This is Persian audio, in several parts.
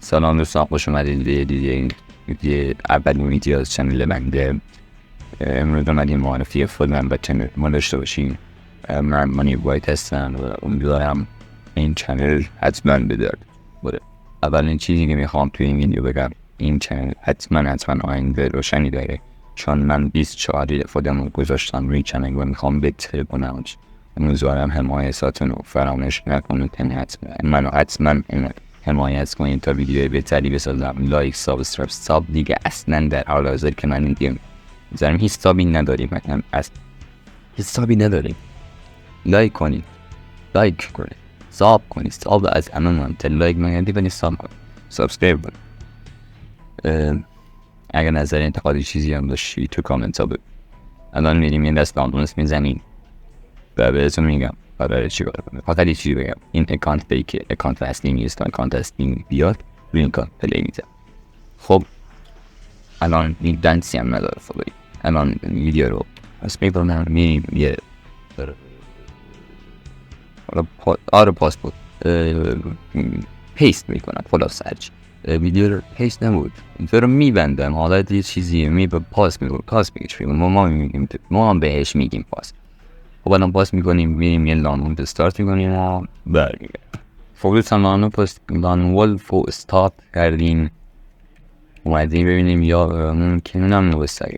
سلام دوستان، خوش اومدید به دیگه اولین ویدیو از چنل بنده. امروز اومدیم معرفی خودم و چنل ما داشته باشیم. من مانی وایت هستم و امیدوارم این چنل حتما بدارد. اولین چیزی که میخوام توی این ویدیو بگم، این چنل حتما آینده روشنی داره، چون من 24 خودم رو گذاشتم روی چنل و میخوام بهتر کنم. امیدوارم حمایتاتون رو فراموش نکنید. منو حتما حمایت کنید تا ویدیوی بهتری بسازم. لایک، ساب دیگه اصلا در حال حاضر که من میگم زرم حسابی نداریم، مثلا از حسابی نداریم. لایک کنید، ساب کنید. ساب از همه مهمتر. لایک نگردی ولی ساب کنید، سابسکرایب کنید. اگر نظر انتقادی چیزی هم داشتی تو کامنت ها بگو. الان میریم یه دست دانلود میزنیم و بهتون میگم برای چی کار کنید. فقط یه چیزی بگم، این اکانت فیکه، اکانت اصلی نیست. اکانت اصلی بیاد روی این اکانت پلی میزنم. خب الان این دنسی هم نداره. فقط الان ویدیو رو از میبرم میریم یه پاسپورت پیست میکنم. خلاص هرچی ویدیو رو پیست نبود اینطور رو میبندم، حالت یه چیزی پاس میگه ما هم بهش میگیم پاس. خب الان پاس میکنیم، میریم یه لانوولد استارت میکنیم و برمیگردیم. خب دوستان لانوولد رو استارت کردیم، اومدیم ببینیم یا ممکنه هم نوستگه.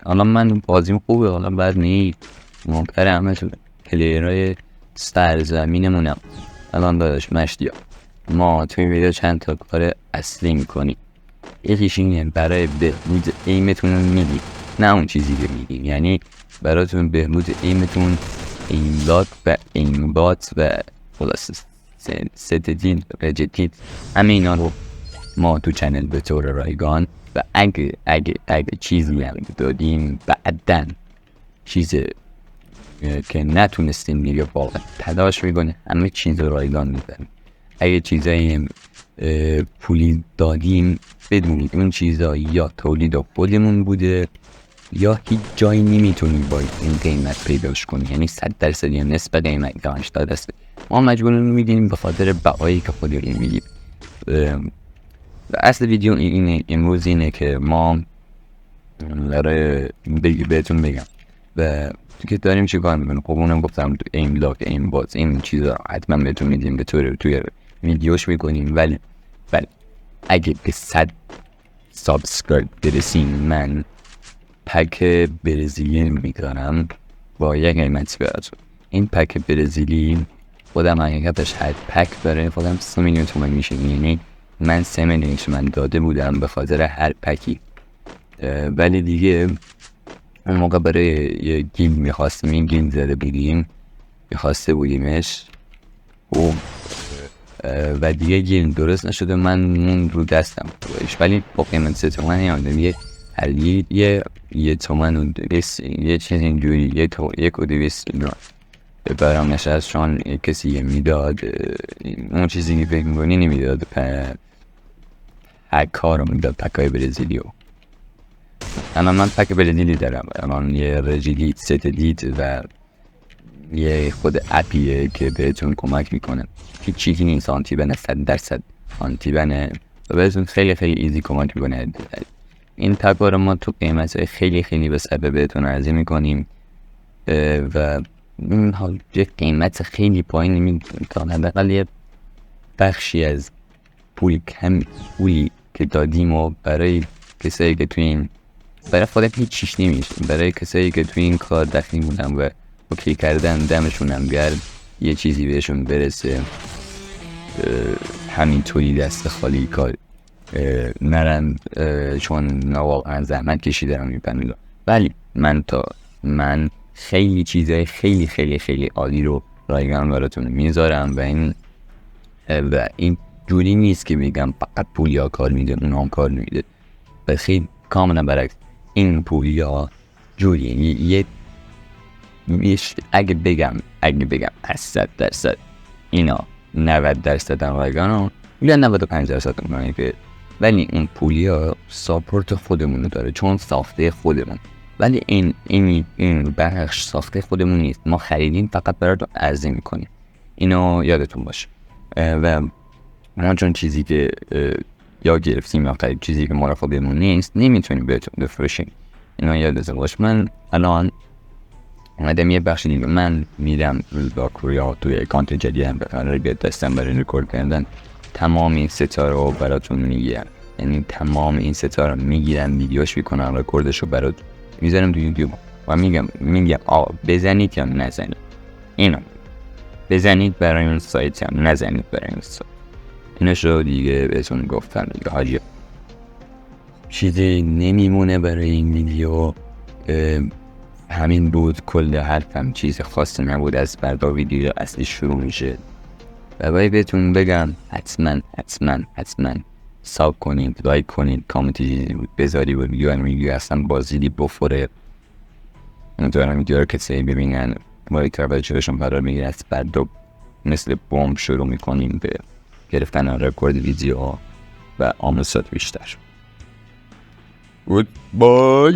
حالا من بازیم خوبه، حالا بد نیست، ممکنه همه تو پلیرهای سرزمینمونم. الان داداش مشتیا ما توی ویدیو چند تا کار اصلی میکنیم. یکیش اینه برای بهبود ایمتون رو میگیم، نه اون چیزی که میگیم، یعنی براتون بهبود ایمتون، ایملات و ایمبات و خلاص ستدین و جدید همه اینا رو ما تو چنل به طور رایگان و اگه چیزی هم دادیم بعدن چیز که نتونستیم دیگه واقعا تلاش میکنه همه چیز رایگان میدن. اگه چیزایی پولی دادیم بدونید اون چیزا یا تولید خودمون بوده یا هیچ جایی نمیتونید با این قیمت پیداش کنید، یعنی 100% نسبت قیمت 80%. ما مجبوریم میدیم به خاطر بهایی که خودمون میگیم. اصل ویدیو اینه امروز اینه که ما برای بهتون بگم و که داریم چی کار میکنیم. خب اونم گفتم تو ایم لاک، ایم باز، این چیزا حتما بهتون میدیم به طور توی ویدیوش میکنیم. ولی اگه به 100 سابسکرایب برسیم من پک برزیلی میکنم با یک قیمتی براتون. این پک برزیلی خودم حقیقتش هر پک برای خودم 3 میلیون تومان میشه، یعنی من 3 میلیون تومان داده بودم به خاطر هر پکی. ولی دیگه اون موقع برای یه گیم میخواستم، این گیم زده بودیم، میخواسته بودیمش و دیگه گیم درست نشده، من مون رو دستم بایش. ولی با قیمت 3 تومن یادم یه تومن و یه چیز اینجوری یک و 200 برام نشست، چون کسی یه میداد اون چیزی که فکر میکنی نمیداد، کار رو میداد پکای برزیلیو. الان من پک برزیلی دارم، الان یه رژیلیت ستدید و یه خود اپیه که بهتون کمک میکنه. هیچ چیزی نیست، آنتی بنه 100% آنتی بنه و بهتون خیلی ایزی کمک میکنه. این پکا رو ما تو قیمت خیلی به سبب بهتون عرضه میکنیم و این حال یه قیمت خیلی پایین نمیدونیم تا حداقل یه بخشی از پولی که دادیم و برای کسایی که تو این برای خودم هیچ چیش نمیشه، برای کسایی که تو این کار دخیل بودن و اوکی کردن دمشون هم گرد، یه چیزی بهشون برسه همینطوری دست خالی کار نرن، چون واقعا زحمت کشیدم میپنیدم. ولی من خیلی چیزای خیلی عالی رو رایگان براتون میذارم و این جوری نیست که میگم فقط پولیا کار میده اون هم کار نمیده، و خیلی کاملا برعکس. این پولیا جوری اگه بگم 100% اینا 90% هم رایگان یا 95% هم که، ولی این پولیا ساپورت خودمون داره چون ساخته خودمون. ولی این بخش ساخته خودمون نیست، ما خریدیم فقط براتون عرضه میکنیم، اینو یادتون باشه. و ما چون چیزی که یا گرفتیم یا خرید چیزی که مرافقمون نیست نمیتونیم بهتون بفروشیم. اینا یادتون باش. من الان اومدم یه بخش دیگه، من میرم با کوریا توی اکانت جدیدم قراره بیاد دستم برای رکورد کردن تمام این ستاره رو براتون میگیرم. یعنی تمام این ستاره رو میگیرم، ویدیوش میکنم، رکوردش رو برات میذارم تو یوتیوب و میگم بزنید یا نزنید، اینو بزنید برای اون سایت یا نزنید برای اون سایت. اینش رو دیگه بهتون گفتم دیگه حاجی. چیزی نمیمونه برای این ویدیو، همین بود. کل حرفم چیز خاصی نبود، از فردا ویدیو اصلی شروع میشه. و باید بهتون بگم حتما ساب کنید، لایک کنید، کامنتی بذاری و ویدیو اصلا بازیدی بخوره. امیدوارم ویدیو رو کسی ببینن باید توجهشون قرار بگیره. از فردا مثل بمب شروع میکنیم به گرفتن رکورد ویدیو و آموزش بیشتر. گود بای.